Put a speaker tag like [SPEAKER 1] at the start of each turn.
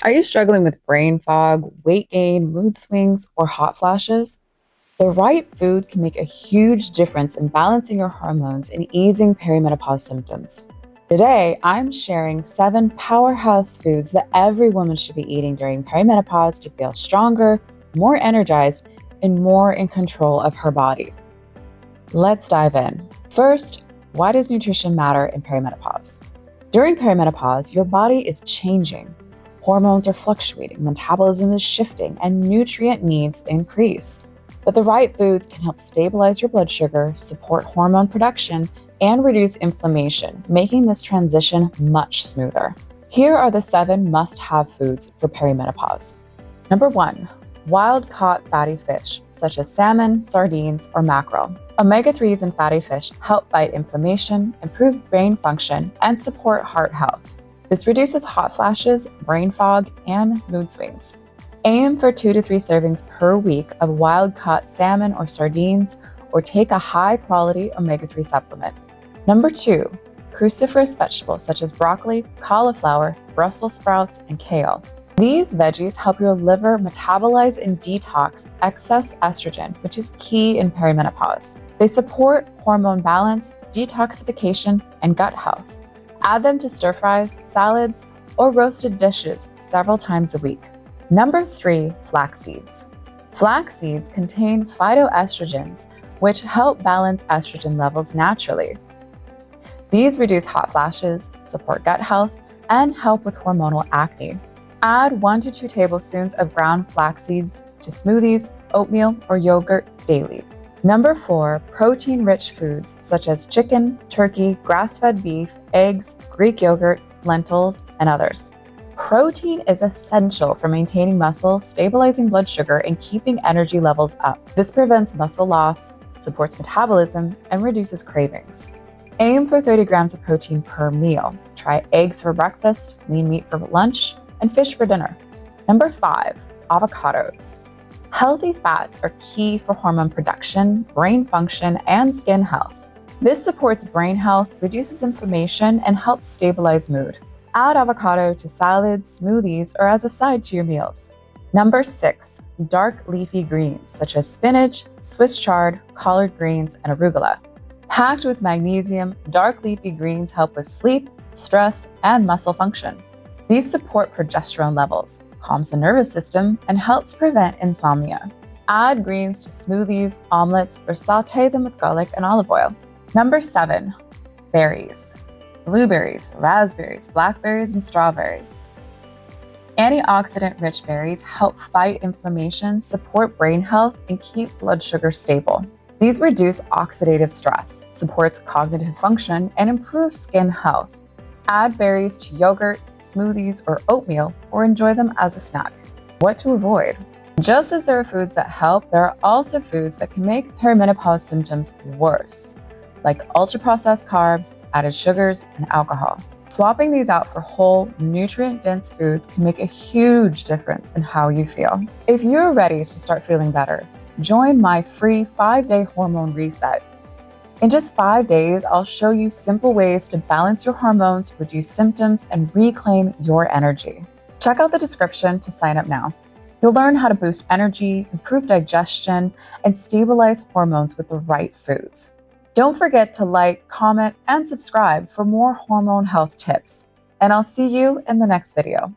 [SPEAKER 1] Are you struggling with brain fog, weight gain, mood swings, or hot flashes? The right food can make a huge difference in balancing your hormones and easing perimenopause symptoms. Today, I'm sharing 7 powerhouse foods that every woman should be eating during perimenopause to feel stronger, more energized, and more in control of her body. Let's dive in. First, why does nutrition matter in perimenopause? During perimenopause, your body is changing. Hormones are fluctuating, metabolism is shifting, and nutrient needs increase. But the right foods can help stabilize your blood sugar, support hormone production, and reduce inflammation, making this transition much smoother. Here are the 7 must-have foods for perimenopause. Number 1, wild-caught fatty fish, such as salmon, sardines, or mackerel. Omega-3s in fatty fish help fight inflammation, improve brain function, and support heart health. This reduces hot flashes, brain fog, and mood swings. Aim for 2 to 3 servings per week of wild-caught salmon or sardines, or take a high-quality omega-3 supplement. Number 2, cruciferous vegetables such as broccoli, cauliflower, Brussels sprouts, and kale. These veggies help your liver metabolize and detox excess estrogen, which is key in perimenopause. They support hormone balance, detoxification, and gut health. Add them to stir fries, salads, or roasted dishes several times a week. Number 3, flax seeds. Flax seeds contain phytoestrogens, which help balance estrogen levels naturally. These reduce hot flashes, support gut health, and help with hormonal acne. Add 1 to 2 tablespoons of ground flax seeds to smoothies, oatmeal, or yogurt daily. Number 4, protein-rich foods such as chicken, turkey, grass-fed beef, eggs, Greek yogurt, lentils, and others. Protein is essential for maintaining muscle, stabilizing blood sugar, and keeping energy levels up. This prevents muscle loss, supports metabolism, and reduces cravings. Aim for 30 grams of protein per meal. Try eggs for breakfast, lean meat for lunch, and fish for dinner. Number 5, avocados. Healthy fats are key for hormone production, brain function, and skin health. This supports brain health, reduces inflammation, and helps stabilize mood. Add avocado to salads, smoothies, or as a side to your meals. Number 6, dark leafy greens such as spinach, Swiss chard, collard greens, and arugula. Packed with magnesium, dark leafy greens help with sleep, stress, and muscle function. These support progesterone levels, calms the nervous system, and helps prevent insomnia. Add greens to smoothies, omelets, or saute them with garlic and olive oil. Number 7, berries. Blueberries, raspberries, blackberries, and strawberries. Antioxidant-rich berries help fight inflammation, support brain health, and keep blood sugar stable. These reduce oxidative stress, supports cognitive function, and improves skin health. Add berries to yogurt, smoothies, or oatmeal, or enjoy them as a snack. What to avoid? Just as there are foods that help, there are also foods that can make perimenopause symptoms worse, like ultra-processed carbs, added sugars, and alcohol. Swapping these out for whole, nutrient-dense foods can make a huge difference in how you feel. If you're ready to start feeling better, join my free 5-day hormone reset. In just 5 days, I'll show you simple ways to balance your hormones, reduce symptoms, and reclaim your energy. Check out the description to sign up now. You'll learn how to boost energy, improve digestion, and stabilize hormones with the right foods. Don't forget to like, comment, and subscribe for more hormone health tips. And I'll see you in the next video.